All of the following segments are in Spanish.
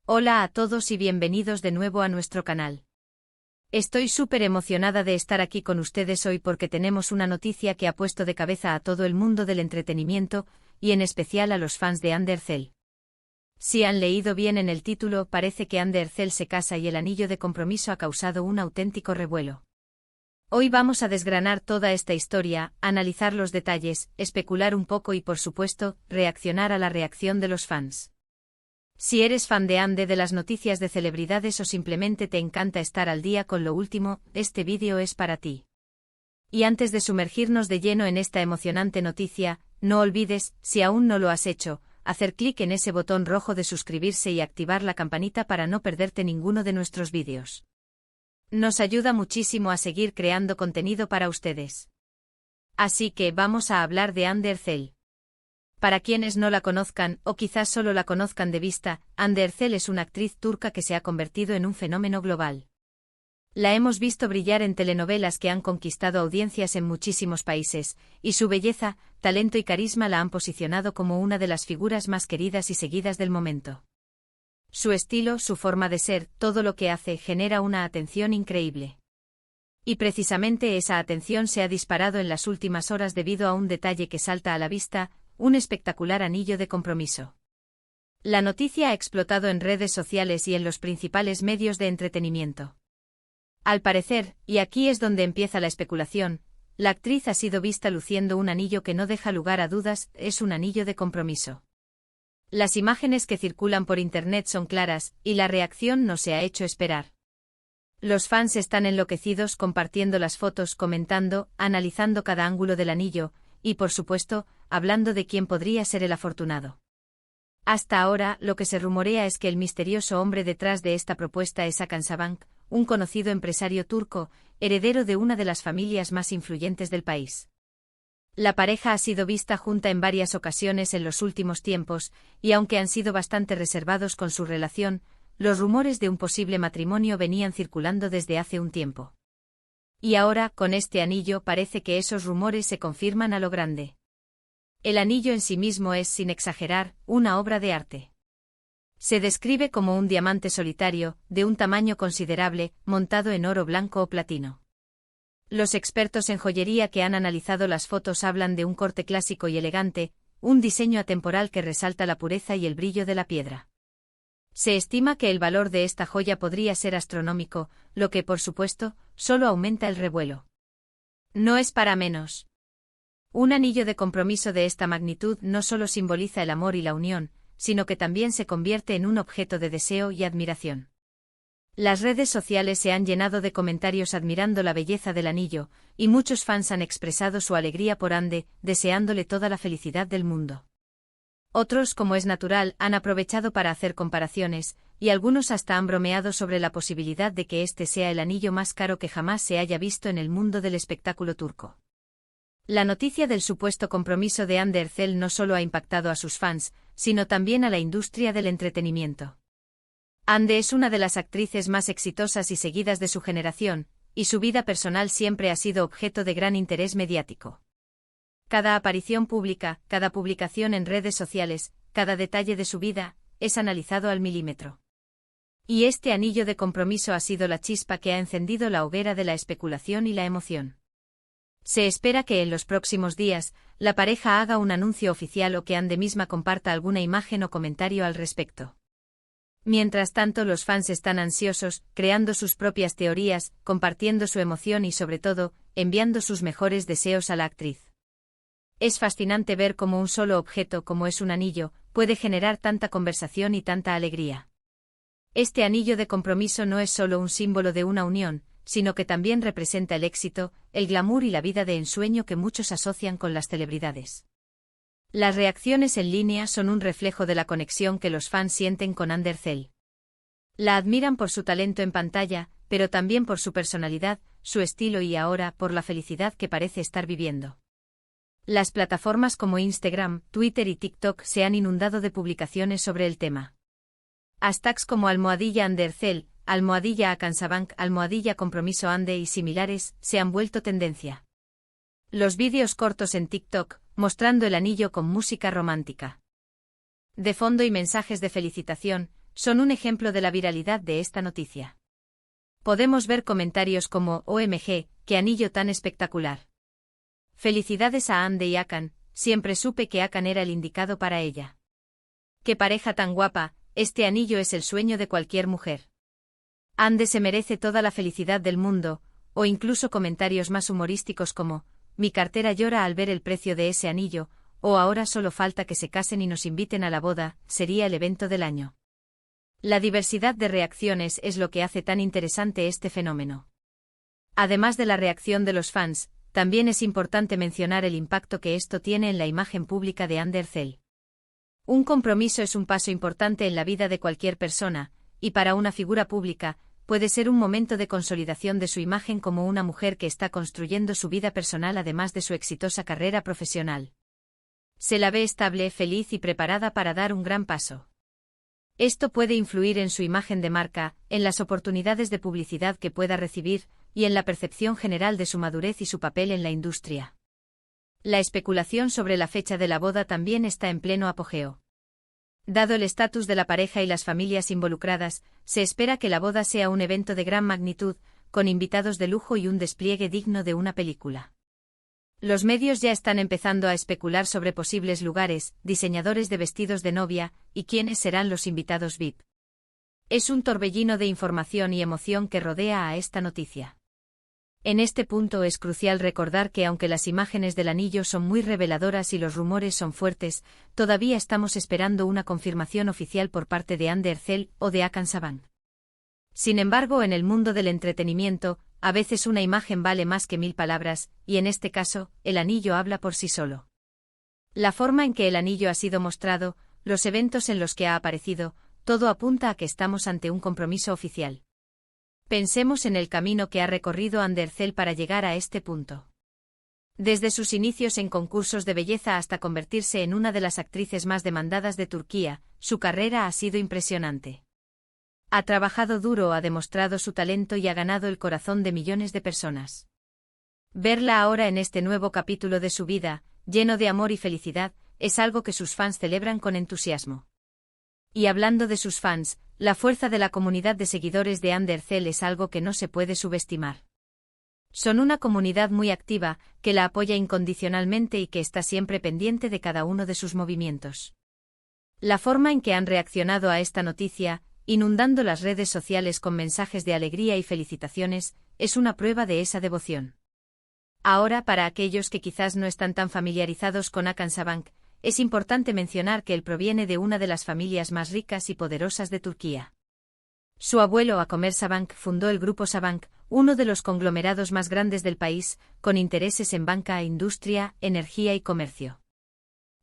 Hola a todos y bienvenidos de nuevo a nuestro canal. Estoy súper emocionada de estar aquí con ustedes hoy porque tenemos una noticia que ha puesto de cabeza a todo el mundo del entretenimiento, y en especial a los fans de Undercell. Si han leído bien en el título, parece que Undercell se casa y el anillo de compromiso ha causado un auténtico revuelo. Hoy vamos a desgranar toda esta historia, analizar los detalles, especular un poco y por supuesto, reaccionar a la reacción de los fans. Si eres fan de las noticias de celebridades o simplemente te encanta estar al día con lo último, este vídeo es para ti. Y antes de sumergirnos de lleno en esta emocionante noticia, no olvides, si aún no lo has hecho, hacer clic en ese botón rojo de suscribirse y activar la campanita para no perderte ninguno de nuestros vídeos. Nos ayuda muchísimo a seguir creando contenido para ustedes. Así que vamos a hablar de Undercell. Para quienes no la conozcan, o quizás solo la conozcan de vista, Undercell es una actriz turca que se ha convertido en un fenómeno global. La hemos visto brillar en telenovelas que han conquistado audiencias en muchísimos países, y su belleza, talento y carisma la han posicionado como una de las figuras más queridas y seguidas del momento. Su estilo, su forma de ser, todo lo que hace genera una atención increíble. Y precisamente esa atención se ha disparado en las últimas horas debido a un detalle que salta a la vista: un espectacular anillo de compromiso. La noticia ha explotado en redes sociales y en los principales medios de entretenimiento. Al parecer, y aquí es donde empieza la especulación, la actriz ha sido vista luciendo un anillo que no deja lugar a dudas: es un anillo de compromiso. Las imágenes que circulan por internet son claras, y la reacción no se ha hecho esperar. Los fans están enloquecidos compartiendo las fotos, comentando, analizando cada ángulo del anillo, y por supuesto, hablando de quién podría ser el afortunado. Hasta ahora, lo que se rumorea es que el misterioso hombre detrás de esta propuesta es Hakan Sabancı, un conocido empresario turco, heredero de una de las familias más influyentes del país. La pareja ha sido vista junta en varias ocasiones en los últimos tiempos, y aunque han sido bastante reservados con su relación, los rumores de un posible matrimonio venían circulando desde hace un tiempo. Y ahora, con este anillo, parece que esos rumores se confirman a lo grande. El anillo en sí mismo es, sin exagerar, una obra de arte. Se describe como un diamante solitario, de un tamaño considerable, montado en oro blanco o platino. Los expertos en joyería que han analizado las fotos hablan de un corte clásico y elegante, un diseño atemporal que resalta la pureza y el brillo de la piedra. Se estima que el valor de esta joya podría ser astronómico, lo que, por supuesto, solo aumenta el revuelo. No es para menos. Un anillo de compromiso de esta magnitud no solo simboliza el amor y la unión, sino que también se convierte en un objeto de deseo y admiración. Las redes sociales se han llenado de comentarios admirando la belleza del anillo, y muchos fans han expresado su alegría por Ande, deseándole toda la felicidad del mundo. Otros, como es natural, han aprovechado para hacer comparaciones, y algunos hasta han bromeado sobre la posibilidad de que este sea el anillo más caro que jamás se haya visto en el mundo del espectáculo turco. La noticia del supuesto compromiso de Undercell no solo ha impactado a sus fans, sino también a la industria del entretenimiento. Ande es una de las actrices más exitosas y seguidas de su generación, y su vida personal siempre ha sido objeto de gran interés mediático. Cada aparición pública, cada publicación en redes sociales, cada detalle de su vida, es analizado al milímetro. Y este anillo de compromiso ha sido la chispa que ha encendido la hoguera de la especulación y la emoción. Se espera que en los próximos días, la pareja haga un anuncio oficial o que Ande misma comparta alguna imagen o comentario al respecto. Mientras tanto, los fans están ansiosos, creando sus propias teorías, compartiendo su emoción y sobre todo, enviando sus mejores deseos a la actriz. Es fascinante ver cómo un solo objeto como es un anillo, puede generar tanta conversación y tanta alegría. Este anillo de compromiso no es solo un símbolo de una unión, sino que también representa el éxito, el glamour y la vida de ensueño que muchos asocian con las celebridades. Las reacciones en línea son un reflejo de la conexión que los fans sienten con Undercell. La admiran por su talento en pantalla, pero también por su personalidad, su estilo y ahora por la felicidad que parece estar viviendo. Las plataformas como Instagram, Twitter y TikTok se han inundado de publicaciones sobre el tema. Hashtags como #Undercell, #Hakan Sabancı, #compromiso Ande y similares se han vuelto tendencia. Los vídeos cortos en TikTok, mostrando el anillo con música romántica de fondo y mensajes de felicitación, son un ejemplo de la viralidad de esta noticia. Podemos ver comentarios como OMG, qué anillo tan espectacular. Felicidades a Ande y Hakan, siempre supe que Hakan era el indicado para ella. Qué pareja tan guapa, este anillo es el sueño de cualquier mujer. Ande se merece toda la felicidad del mundo, o incluso comentarios más humorísticos como, mi cartera llora al ver el precio de ese anillo, o ahora solo falta que se casen y nos inviten a la boda, sería el evento del año. La diversidad de reacciones es lo que hace tan interesante este fenómeno. Además de la reacción de los fans, también es importante mencionar el impacto que esto tiene en la imagen pública de Ander Zell. Un compromiso es un paso importante en la vida de cualquier persona, y para una figura pública, puede ser un momento de consolidación de su imagen como una mujer que está construyendo su vida personal además de su exitosa carrera profesional. Se la ve estable, feliz y preparada para dar un gran paso. Esto puede influir en su imagen de marca, en las oportunidades de publicidad que pueda recibir, y en la percepción general de su madurez y su papel en la industria. La especulación sobre la fecha de la boda también está en pleno apogeo. Dado el estatus de la pareja y las familias involucradas, se espera que la boda sea un evento de gran magnitud, con invitados de lujo y un despliegue digno de una película. Los medios ya están empezando a especular sobre posibles lugares, diseñadores de vestidos de novia, y quiénes serán los invitados VIP. Es un torbellino de información y emoción que rodea a esta noticia. En este punto es crucial recordar que aunque las imágenes del anillo son muy reveladoras y los rumores son fuertes, todavía estamos esperando una confirmación oficial por parte de Ander Zell o de Hakan Saban. Sin embargo, en el mundo del entretenimiento, a veces una imagen vale más que 1000 palabras, y en este caso, el anillo habla por sí solo. La forma en que el anillo ha sido mostrado, los eventos en los que ha aparecido, todo apunta a que estamos ante un compromiso oficial. Pensemos en el camino que ha recorrido Ander Zell para llegar a este punto. Desde sus inicios en concursos de belleza hasta convertirse en una de las actrices más demandadas de Turquía, su carrera ha sido impresionante. Ha trabajado duro, ha demostrado su talento y ha ganado el corazón de millones de personas. Verla ahora en este nuevo capítulo de su vida, lleno de amor y felicidad, es algo que sus fans celebran con entusiasmo. Y hablando de sus fans, la fuerza de la comunidad de seguidores de Ander Zell es algo que no se puede subestimar. Son una comunidad muy activa, que la apoya incondicionalmente y que está siempre pendiente de cada uno de sus movimientos. La forma en que han reaccionado a esta noticia, inundando las redes sociales con mensajes de alegría y felicitaciones, es una prueba de esa devoción. Ahora, para aquellos que quizás no están tan familiarizados con Hakan Saban, es importante mencionar que él proviene de una de las familias más ricas y poderosas de Turquía. Su abuelo Akomer Saban fundó el Grupo Saban, uno de los conglomerados más grandes del país, con intereses en banca, industria, energía y comercio.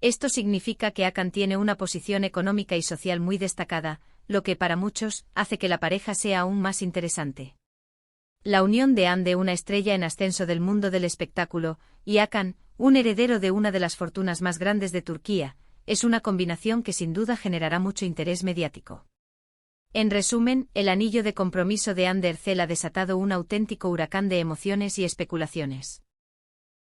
Esto significa que Hakan tiene una posición económica y social muy destacada, lo que para muchos hace que la pareja sea aún más interesante. La unión de Ande, una estrella en ascenso del mundo del espectáculo, y Hakan, un heredero de una de las fortunas más grandes de Turquía, es una combinación que sin duda generará mucho interés mediático. En resumen, el anillo de compromiso de Ander Zell ha desatado un auténtico huracán de emociones y especulaciones.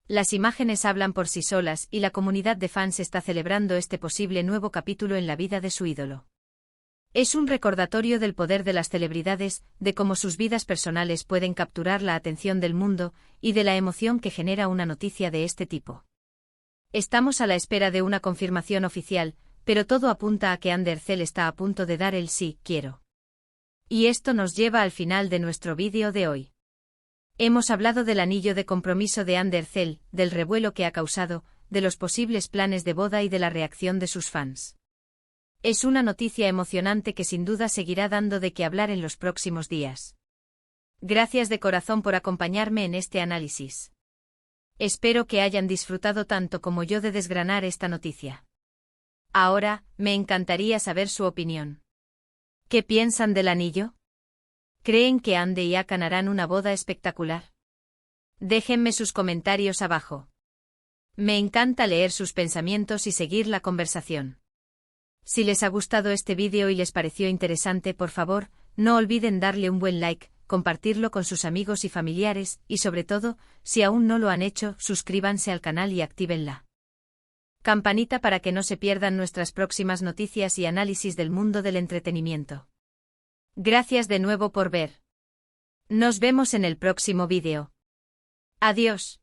Las imágenes hablan por sí solas y la comunidad de fans está celebrando este posible nuevo capítulo en la vida de su ídolo. Es un recordatorio del poder de las celebridades, de cómo sus vidas personales pueden capturar la atención del mundo, y de la emoción que genera una noticia de este tipo. Estamos a la espera de una confirmación oficial, pero todo apunta a que Ander Zell está a punto de dar el sí, quiero. Y esto nos lleva al final de nuestro vídeo de hoy. Hemos hablado del anillo de compromiso de Ander Zell, del revuelo que ha causado, de los posibles planes de boda y de la reacción de sus fans. Es una noticia emocionante que sin duda seguirá dando de qué hablar en los próximos días. Gracias de corazón por acompañarme en este análisis. Espero que hayan disfrutado tanto como yo de desgranar esta noticia. Ahora, me encantaría saber su opinión. ¿Qué piensan del anillo? ¿Creen que Ande y Hakan harán una boda espectacular? Déjenme sus comentarios abajo. Me encanta leer sus pensamientos y seguir la conversación. Si les ha gustado este vídeo y les pareció interesante, por favor, no olviden darle un buen like, compartirlo con sus amigos y familiares, y sobre todo, si aún no lo han hecho, suscríbanse al canal y actívenla Campanita para que no se pierdan nuestras próximas noticias y análisis del mundo del entretenimiento. Gracias de nuevo por ver. Nos vemos en el próximo vídeo. Adiós.